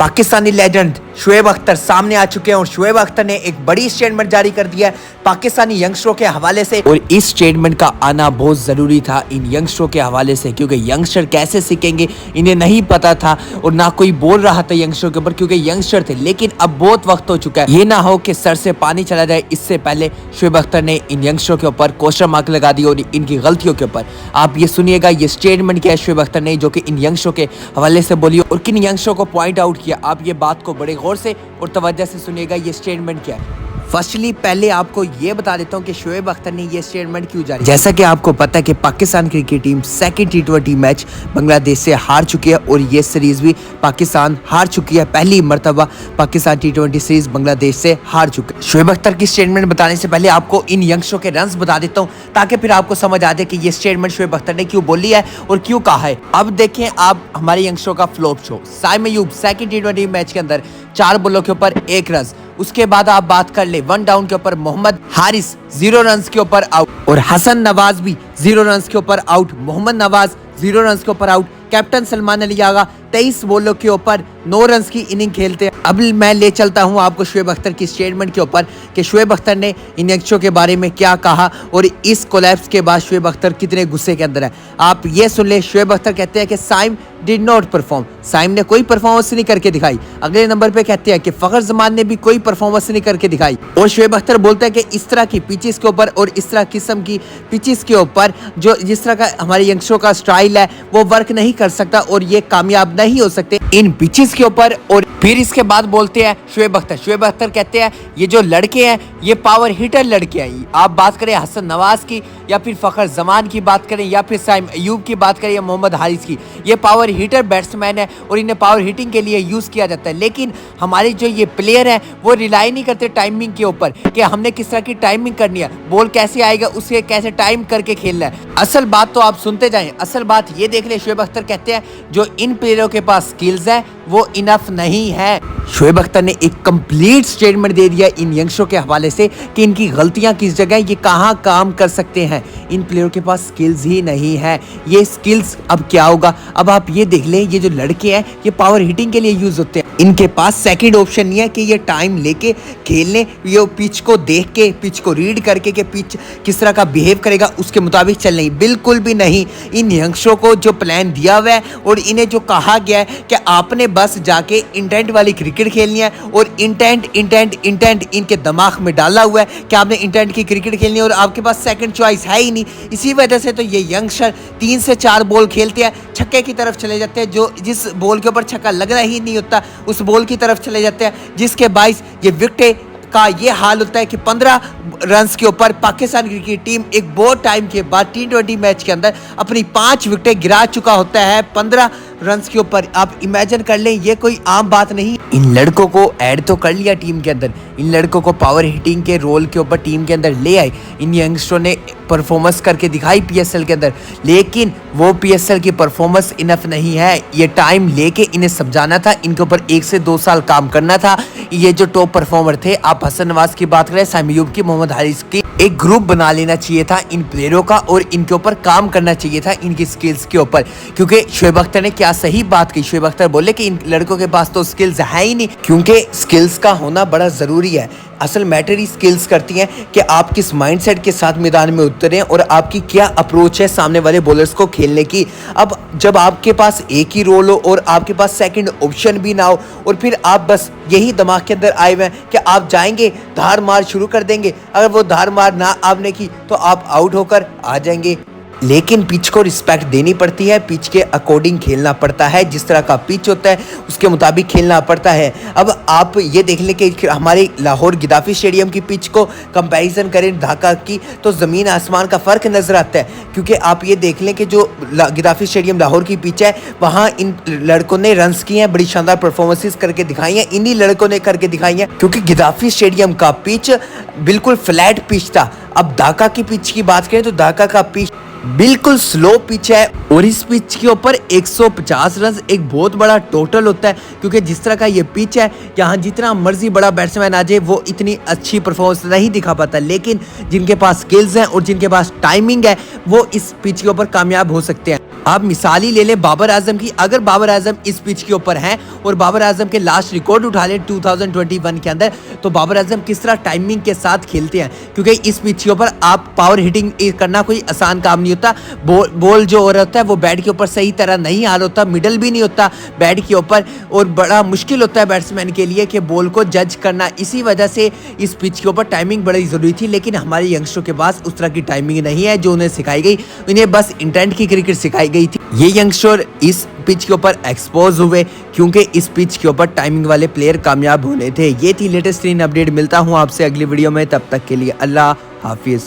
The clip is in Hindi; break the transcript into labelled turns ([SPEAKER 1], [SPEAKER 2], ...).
[SPEAKER 1] पाकिस्तानी लेजेंड शोएब अख्तर सामने आ चुके हैं और शोएब अख्तर ने एक बड़ी स्टेटमेंट जारी कर दिया है पाकिस्तानी यंगस्टरों के हवाले से। और इस स्टेटमेंट का आना बहुत ज़रूरी था इन यंगस्टरों के हवाले से, क्योंकि यंगस्टर कैसे सीखेंगे इन्हें नहीं पता था और ना कोई बोल रहा था यंगस्टरों के ऊपर, क्योंकि यंगस्टर थे। लेकिन अब बहुत वक्त हो चुका है, ये ना हो कि सर से पानी चला जाए। इससे पहले शोएब अख्तर ने इन यंगस्टरों के ऊपर क्वेश्चन मार्क लगा दिया और इनकी गलतियों के ऊपर। आप ये सुनिएगा ये स्टेटमेंट क्या है शोएब अख्तर ने, जो कि इन यंगस्टरों के हवाले से बोली और किन यंगस्टरों को पॉइंट आउट किया। आप ये बात को बड़े गौर से और तवज्जो से सुनिएगा ये स्टेटमेंट क्या है। फर्स्टली पहले आपको ये बता देता हूँ कि शोएब अख्तर ने ये स्टेटमेंट क्यों जारी। जैसा कि आपको पता है कि पाकिस्तान क्रिकेट टीम सेकंड टी20 मैच बांग्लादेश से हार चुकी है और ये सीरीज भी पाकिस्तान हार चुकी है। पहली मर्तबा पाकिस्तान टी20 सीरीज बांग्लादेश से हार चुकी है। शोएब अख्तर की स्टेटमेंट बताने से पहले आपको इन यंगस्टरों के रन्स बता देता हूँ, ताकि फिर आपको समझ आ जाए कि ये स्टेटमेंट शोएब अख्तर ने क्यों बोली है और क्यों कहा है। अब देखें आप हमारे यंगस्टरों का flop show. Saim Ayub second टी20 मैच के अंदर 4 बॉलों के ऊपर 1 रन। उसके बाद आप बात कर ले 1 डाउन के ऊपर मोहम्मद हारिस 0 रन के ऊपर आउट और हसन नवाज भी 0 रन के ऊपर आउट। मोहम्मद नवाज 0 रन के ऊपर आउट। कैप्टन सलमान अली आगा 23 बॉलों के ऊपर 9 रन की इनिंग खेलते हैं। अब मैं ले चलता हूं आपको शोएब अख्तर की स्टेटमेंट के ऊपर कि शोएब अख्तर ने इन यंगस्टरों के बारे में क्या कहा और इस कोलैप्स के बाद शोएब अख्तर कितने गुस्से के अंदर है। आप ये सुन ले। शोएब अख्तर कहते हैं कि Saim did not perform, Saim ने कोई परफॉर्मेंस नहीं करके दिखाई। अगले नंबर पे कहते हैं कि फखर जमान ने भी कोई परफॉर्मेंस नहीं करके दिखाई। और शोएब अख्तर बोलते हैं कि इस तरह की पिचेस के ऊपर और इस तरह किस्म की पिचेस के ऊपर जो जिस तरह का हमारे यंगस्टरों का स्टाइल है वो वर्क नहीं कर सकता और ये कामयाब नहीं हो सकते इन पिचेस के ऊपर। और फिर इसके बाद बोलते हैं शोएब अख्तर कहते हैं ये जो लड़के हैं ये पावर हिटर लड़के हैं। आप बात करें हसन नवाज की या फिर फखर जमान की बात करें या फिर साइम अयूब की बात करें या मोहम्मद हारिस की, ये पावर हिटर बैट्समैन है और इन्हें पावर हिटिंग के लिए यूज़ किया जाता है। लेकिन हमारे जो ये प्लेयर हैं वो रिलाई नहीं करते टाइमिंग के ऊपर कि हमने किस तरह की टाइमिंग करनी है, बॉल कैसे आएगा उसे कैसे टाइम करके खेलना है। असल बात तो आप सुनते जाएं, असल बात ये देख ले। शोएब अख्तर कहते हैं जो इन प्लेयरों के पास स्किल्स है वो इनफ नहीं है। शोएब अख्तर ने एक कंप्लीट स्टेटमेंट दे दिया इन यंगस्टरों के हवाले से कि इनकी गलतियां किस जगह, ये कहां काम कर सकते हैं। इन प्लेयरों के पास स्किल्स ही नहीं है। ये स्किल्स अब क्या होगा। अब आप ये देख लें ये जो लड़के हैं ये पावर हिटिंग के लिए यूज होते हैं। इनके पास सेकंड ऑप्शन नहीं है कि ये टाइम लेके खेलने, ये पिच को देख के पिच को रीड करके कि पिच किस तरह का बिहेव करेगा उसके मुताबिक चलना ही, बिल्कुल भी नहीं। इन यंगस्टरों को जो प्लान दिया हुआ है और इन्हें जो कहा गया है कि आपने बस जाके इंटेंट वाली क्रिकेट खेलनी है और इंटेंट इनके दिमाग में डाला हुआ है कि आपने इंटेंट की क्रिकेट खेलनी है और आपके पास सेकंड चॉइस है ही नहीं। इसी वजह से तो ये यंगस्टर 3 से 4 बॉल खेलते हैं, छक्के की तरफ चले जाते हैं। जो जिस बॉल के ऊपर छक्का लगना ही नहीं होता उस बॉल की तरफ चले जाते हैं, जिसके बाइस ये विकेट का ये हाल होता है कि 15 रन के ऊपर पाकिस्तान क्रिकेट टीम एक बहुत टाइम के बाद टी20 मैच के अंदर अपनी 5 विकेटें गिरा चुका होता है 15 रन के ऊपर। आप इमेजिन कर लें ये कोई आम बात नहीं। इन लड़कों को ऐड तो कर लिया टीम के अंदर, इन लड़कों को पावर हिटिंग के रोल के ऊपर टीम के अंदर ले आए। इन यंगस्टरों ने परफॉर्मेंस करके दिखाई पीएसएल के अंदर, लेकिन वो पीएसएल की परफॉर्मेंस इनफ नहीं है। ये टाइम लेके इन्हें समझाना था, इनके ऊपर 1 से 2 साल काम करना था। ये जो टॉप परफॉर्मर थे, आप हसन नवाज की बात करें, साइम अयूब की, मोहम्मद हारिस की, एक ग्रुप बना लेना चाहिए था इन प्लेयरों का और इनके ऊपर काम करना चाहिए था इनकी स्किल्स के ऊपर। क्योंकि शोएब अख्तर ने क्या सही बात की। शोएब अख्तर बोले कि इन लड़कों के पास तो स्किल्स है ही नहीं, क्योंकि स्किल्स का होना बड़ा ज़रूरी है। असल मैटर ही स्किल्स करती हैं कि आप किस माइंडसेट के साथ मैदान में उतरें और आपकी क्या अप्रोच है सामने वाले बॉलर्स को खेलने की। अब जब आपके पास एक ही रोल हो और आपके पास सेकंड ऑप्शन भी ना हो और फिर आप बस यही दिमाग के अंदर आए हुए हैं कि आप जाएंगे धार मार शुरू कर देंगे, अगर वो धार मार ना आपने की तो आप आउट होकर आ जाएंगे। लेकिन पिच को रिस्पेक्ट देनी पड़ती है, पिच के अकॉर्डिंग खेलना पड़ता है, जिस तरह का पिच होता है उसके मुताबिक खेलना पड़ता है। अब आप ये देख लें कि हमारे लाहौर गिदाफी स्टेडियम की पिच को कंपैरिजन करें ढाका की तो ज़मीन आसमान का फ़र्क नज़र आता है। क्योंकि आप ये देख लें कि जो गिदाफी स्टेडियम लाहौर की पिच है वहाँ इन लड़कों ने रन्स किए हैं, बड़ी शानदार परफॉर्मेंसेस करके दिखाई हैं, इन्हीं लड़कों ने करके दिखाई हैं। क्योंकि गिदाफी स्टेडियम का पिच बिल्कुल फ्लैट पिच था। अब ढाका की पिच की बात करें तो ढाका का पिच बिल्कुल स्लो पिच है और इस पिच के ऊपर 150 रन एक बहुत बड़ा टोटल होता है। क्योंकि जिस तरह का ये पिच है यहाँ जितना मर्जी बड़ा बैट्समैन आ जाए वो इतनी अच्छी परफॉर्मेंस नहीं दिखा पाता, लेकिन जिनके पास स्किल्स हैं और जिनके पास टाइमिंग है वो इस पिच के ऊपर कामयाब हो सकते हैं। आप मिसाल ही ले लें बाबर आजम की। अगर बाबर आजम इस पिच के ऊपर हैं और बाबर आजम के लास्ट रिकॉर्ड उठा लें 2021 के अंदर, तो बाबर आजम किस तरह टाइमिंग के साथ खेलते हैं, क्योंकि इस पिच के ऊपर आप पावर हिटिंग करना कोई आसान काम नहीं होता। बॉल जो हो रहा होता है वो बैट के ऊपर सही तरह नहीं आ रहा होता, मिडल भी नहीं होता बैट के ऊपर, और बड़ा मुश्किल होता है बैट्समैन के लिए कि बॉल को जज करना। इसी वजह से इस पिच के ऊपर टाइमिंग बड़ी ज़रूरी थी, लेकिन हमारे यंगस्टरों के पास उस तरह की टाइमिंग नहीं है जो उन्हें सिखाई गई। इन्हें बस इंटेंट की क्रिकेट सिखाई गई थी। ये यंगस्टर इस पिच के ऊपर एक्सपोज हुए क्योंकि इस पिच के ऊपर टाइमिंग वाले प्लेयर कामयाब होने थे। ये थी लेटेस्ट स्क्रीन अपडेट। मिलता हूँ आपसे अगली वीडियो में, तब तक के लिए अल्लाह हाफिज़।